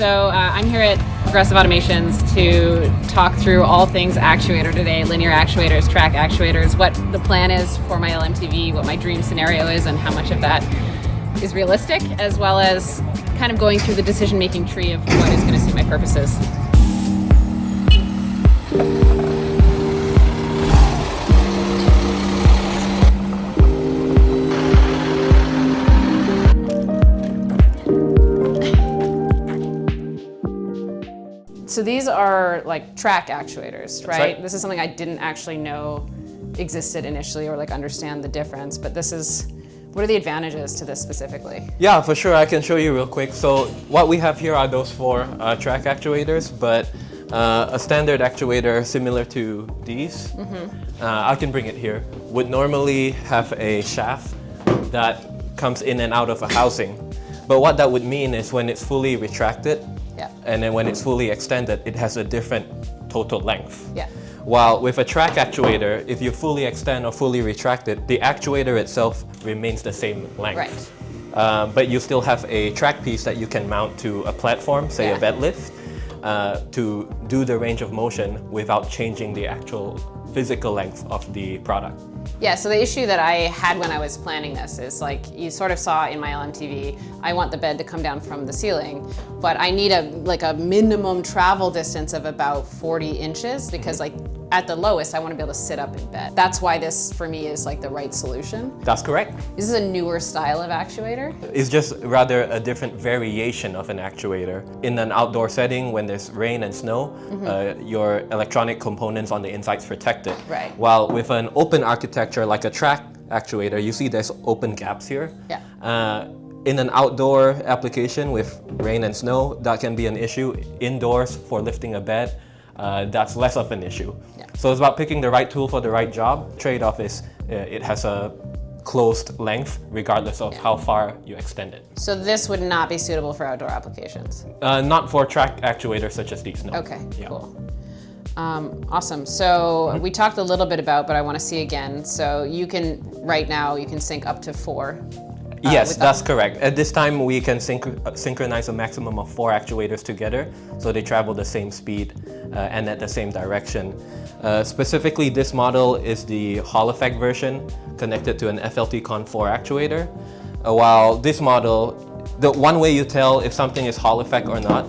So I'm here at Progressive Automations to talk through all things actuator today, linear actuators, track actuators, what the plan is for my LMTV, what my dream scenario is, and how much of that is realistic, as well as kind of going through the decision-making tree of what is going to suit my purposes. So these are like track actuators, right? This is something I didn't actually know existed initially or like understand the difference, but what are the advantages to this specifically? Yeah, for sure, I can show you real quick. So what we have here are those four track actuators, but a standard actuator similar to these, I can bring it here, would normally have a shaft that comes in and out of a housing. But what that would mean is when it's fully retracted, and then when it's fully extended, it has a different total length. While with a track actuator, if you fully extend or fully retract it, the actuator itself remains the same length. But you still have a track piece that you can mount to a platform, say a bed lift, to do the range of motion without changing the actual physical length of the product. Yeah, so the issue that I had when I was planning this is like you sort of saw in my LMTV, I want the bed to come down from the ceiling, but I need a minimum travel distance of about 40 inches because like at the lowest, I want to be able to sit up in bed. That's why this for me is like the right solution. That's correct. This is a newer style of actuator. It's just rather a different variation of an actuator. In an outdoor setting, when there's rain and snow, your electronic components on the inside is protected. While with an open architecture like a track actuator, you see there's open gaps here. In an outdoor application with rain and snow, that can be an issue. Indoors for lifting a bed, that's less of an issue. So it's about picking the right tool for the right job. Trade-off is it has a closed length regardless of how far you extend it. So this would not be suitable for outdoor applications? Not for track actuators such as these, no. Okay, cool. Awesome. So we talked a little bit about, but I want to see again. So you can, right now, you can sync up to 4. Yes, that's correct. At this time, we can synchronize a maximum of 4 actuators together, so they travel the same speed and at the same direction. Specifically, this model is the Hall effect version connected to an FLT-Con 4 actuator. While this model, the one way you tell if something is Hall effect or not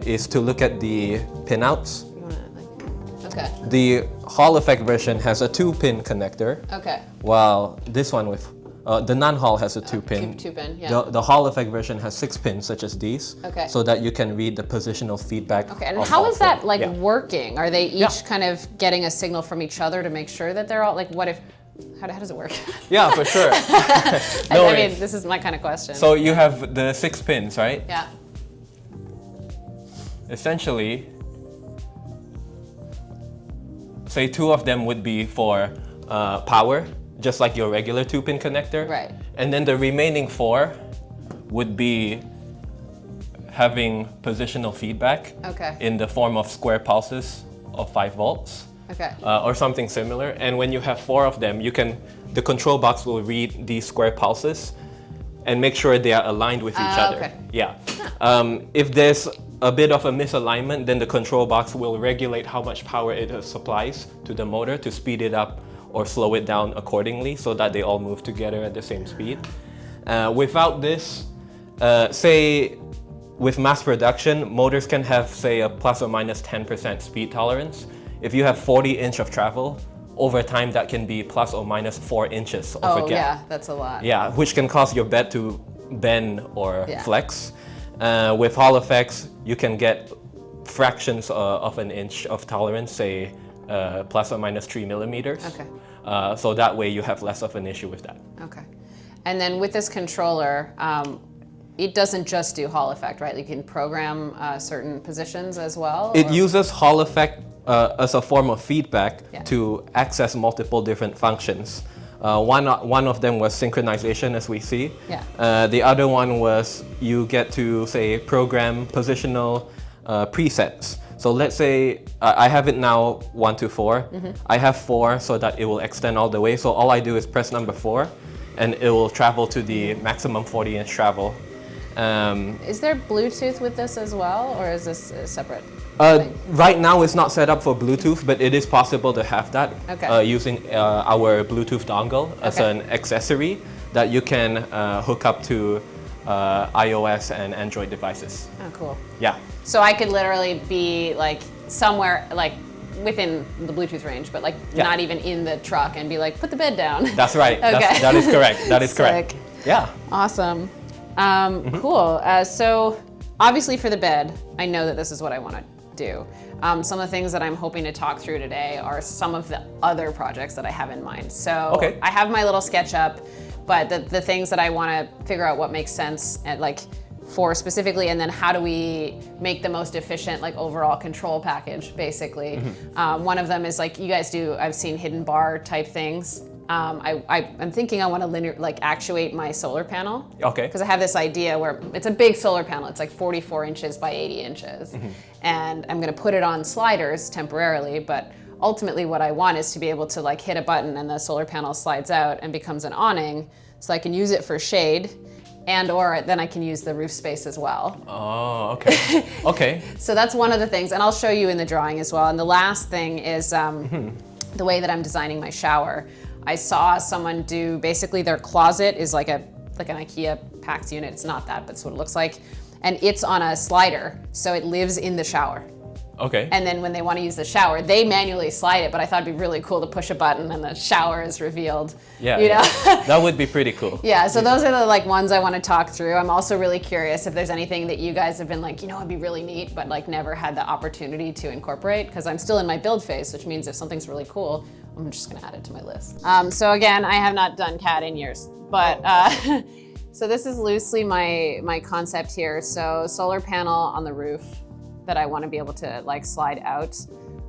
is to look at the pinouts. The Hall effect version has a 2-pin connector, while this one with the non-Hall has a 2-pin. The Hall effect version has 6 pins, such as these, so that you can read the positional feedback. And how is that working? Are they each kind of getting a signal from each other to make sure that they're all like? What if? How does it work? Yeah, for sure. I mean, this is my kind of question. So you have the 6 pins, right? Yeah. Essentially, say 2 of them would be for power, just like your regular 2-pin connector. And then the remaining 4 would be having positional feedback in the form of square pulses of 5 volts or something similar. And when you have 4 of them, the control box will read these square pulses and make sure they are aligned with each other. If there's a bit of a misalignment, then the control box will regulate how much power it supplies to the motor to speed it up or slow it down accordingly so that they all move together at the same speed. Without this, say with mass production, motors can have, say, a plus or minus 10% speed tolerance. If you have 40 inches of travel, over time that can be plus or minus 4 inches of a gap. Yeah, that's a lot. Yeah, which can cause your bed to bend or flex. With Hall effects, you can get fractions of an inch of tolerance, say plus or minus 3 millimeters. So that way you have less of an issue with that. And then with this controller, it doesn't just do Hall effect, right? You can program certain positions as well? It uses Hall effect as a form of feedback to access multiple different functions. One of them was synchronization, as we see. The other one was you get to, say, program positional presets. So let's say I have it now 1 to 4. I have 4 so that it will extend all the way. So all I do is press number 4 and it will travel to the maximum 40-inch travel. Is there Bluetooth with this as well, or is this a separate? Right now it's not set up for Bluetooth, but it is possible to have that using our Bluetooth dongle as an accessory that you can hook up to iOS and Android devices. Oh, cool. Yeah. So I could literally be like somewhere like within the Bluetooth range, but like not even in the truck and be like, put the bed down. That's right. Okay. That is correct. That is correct. Yeah. Awesome. Cool. So obviously for the bed, I know that this is what I want to do. Some of the things that I'm hoping to talk through today are some of the other projects that I have in mind. So I have my little SketchUp, but the things that I want to figure out what makes sense and like for specifically, and then how do we make the most efficient like overall control package, basically. One of them is like you guys do, I've seen hidden bar type things. I'm thinking I want to actuate my solar panel. Okay. Because I have this idea where it's a big solar panel. It's like 44 inches by 80 inches. And I'm going to put it on sliders temporarily, but ultimately what I want is to be able to like hit a button and the solar panel slides out and becomes an awning so I can use it for shade and or then I can use the roof space as well. Oh, okay. Okay. So that's one of the things, and I'll show you in the drawing as well. And the last thing is the way that I'm designing my shower. I saw someone do, basically their closet is like an IKEA PAX unit. It's not that, but it's what it looks like. And it's on a slider, so it lives in the shower. Okay. And then when they want to use the shower, they manually slide it, but I thought it'd be really cool to push a button and the shower is revealed. Yeah. You know? That would be pretty cool. Yeah, so those are the like ones I want to talk through. I'm also really curious if there's anything that you guys have been like, you know, it'd be really neat, but like never had the opportunity to incorporate, because I'm still in my build phase, which means if something's really cool, I'm just gonna add it to my list. So again, I have not done CAD in years, but so this is loosely my concept here. So solar panel on the roof that I want to be able to like slide out.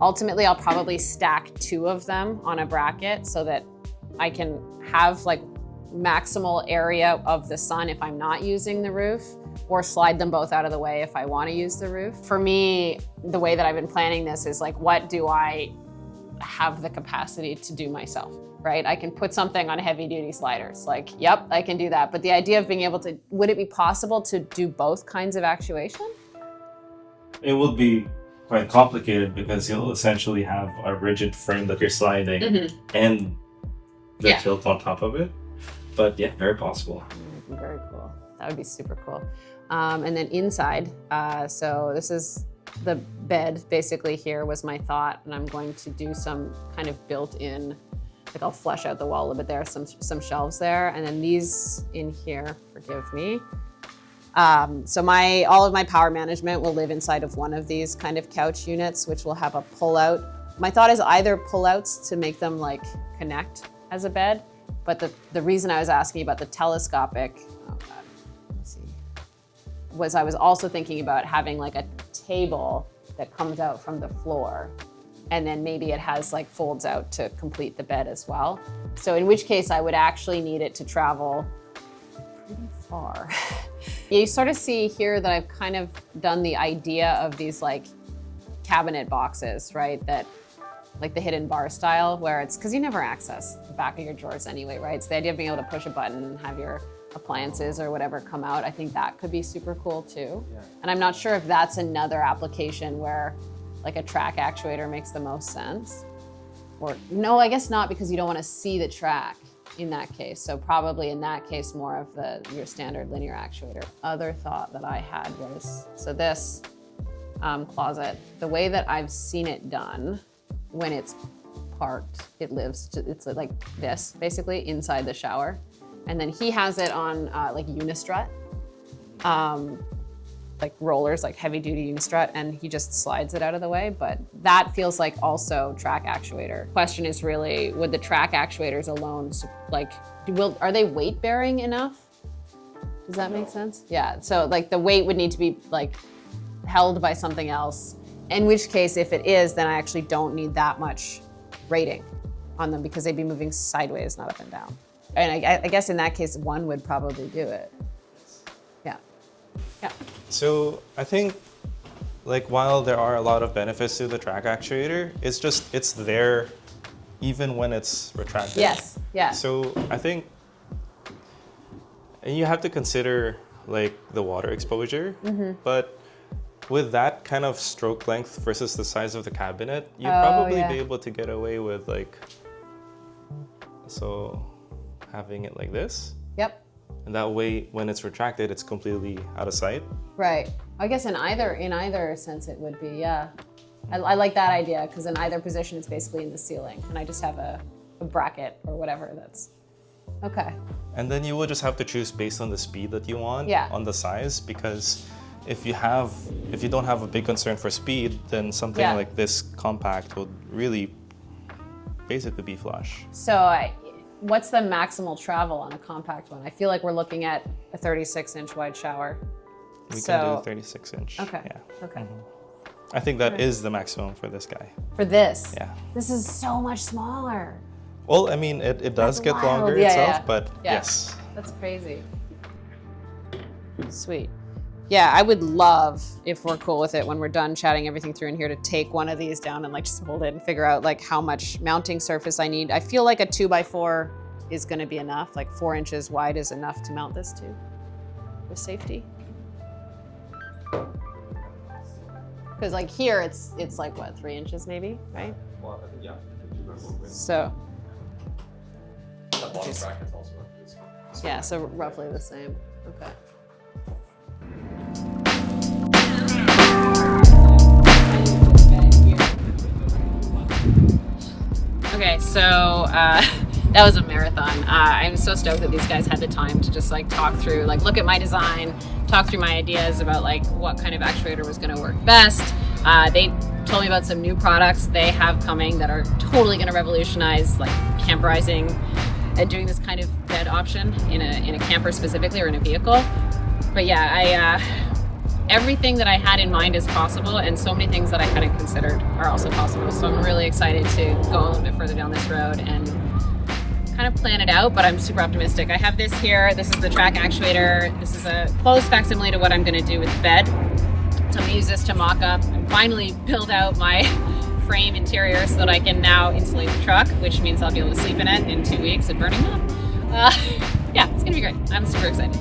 Ultimately, I'll probably stack 2 of them on a bracket so that I can have like maximal area of the sun if I'm not using the roof, or slide them both out of the way if I want to use the roof. For me, the way that I've been planning this is like, what do I have the capacity to do myself, right? I can put something on heavy duty sliders, like, yep, I can do that. But the idea of being able to, would it be possible to do both kinds of actuation? It would be quite complicated because you'll essentially have a rigid frame that you're sliding and the tilt on top of it. But yeah, very possible. Very cool. That would be super cool. And then inside, so this is the bed basically here was my thought, and I'm going to do some kind of built-in, like I'll flesh out the wall a little bit there, some shelves there, and then these in here, forgive me. So all of my power management will live inside of one of these kind of couch units, which will have a pull-out. My thought is either pull-outs to make them like connect as a bed, but the reason I was asking about the telescopic, oh God, let's see, was I was also thinking about having like a table that comes out from the floor, and then maybe it has like folds out to complete the bed as well. So in which case I would actually need it to travel pretty far. You sort of see here that I've kind of done the idea of these like cabinet boxes, right? That like the hidden bar style, where it's, because you never access the back of your drawers anyway, right? So the idea of being able to push a button and have your appliances or whatever come out, I think that could be super cool too. Yeah. And I'm not sure if that's another application where like a track actuator makes the most sense. Or no, I guess not, because you don't want to see the track in that case. So probably in that case, more of your standard linear actuator. Other thought that I had was, so this closet, the way that I've seen it done, when it's parked, it's like this, basically inside the shower. And then he has it on like unistrut, like rollers, like heavy duty unistrut, and he just slides it out of the way. But that feels like also track actuator. Question is really, would the track actuators alone, like, are they weight bearing enough? Does that make sense? Yeah, so like the weight would need to be like held by something else. In which case, if it is, then I actually don't need that much rating on them because they'd be moving sideways, not up and down. And I guess in that case, one would probably do it. Yeah. Yeah. So I think, like, while there are a lot of benefits to the track actuator, it's there even when it's retracted. Yes. Yeah. So I think, and you have to consider like the water exposure, but with that kind of stroke length versus the size of the cabinet, you'd probably be able to get away with like, so having it like this. Yep. And that way, when it's retracted, it's completely out of sight. Right. I guess in either sense it would be, yeah. I like that idea, because in either position it's basically in the ceiling, and I just have a bracket or whatever that's, okay. And then you will just have to choose based on the speed that you want, on the size, because if you don't have a big concern for speed, then something like this compact would really basically be flush. So what's the maximal travel on a compact one? I feel like we're looking at a 36-inch wide shower. We can do 36 inch. Okay. Yeah. Okay. I think that is the maximum for this guy. For this? Yeah. This is so much smaller. Well, I mean, it does get wild. longer itself, but yes. That's crazy. Sweet. Yeah, I would love, if we're cool with it, when we're done chatting everything through in here, to take one of these down and like just hold it and figure out like how much mounting surface I need. I feel like a 2x4 is gonna be enough, like 4 inches wide is enough to mount this to with safety. Because like here, it's like what, 3 inches maybe, right? Well, yeah. So. The bottom bracket's also yeah, so roughly the same. Okay. Okay, so that was a marathon. I'm so stoked that these guys had the time to just like talk through, like look at my design, talk through my ideas about like what kind of actuator was gonna work best. They told me about some new products they have coming that are totally gonna revolutionize like camperizing and doing this kind of bed option in a camper specifically, or in a vehicle. But yeah, everything that I had in mind is possible, and so many things that I hadn't considered are also possible. So I'm really excited to go a little bit further down this road and kind of plan it out, but I'm super optimistic. I have this here. This is the track actuator. This is a close facsimile to what I'm gonna do with the bed. So I'm gonna use this to mock up and finally build out my frame interior so that I can now insulate the truck, which means I'll be able to sleep in it in 2 weeks at Burning Man. Yeah, it's gonna be great. I'm super excited.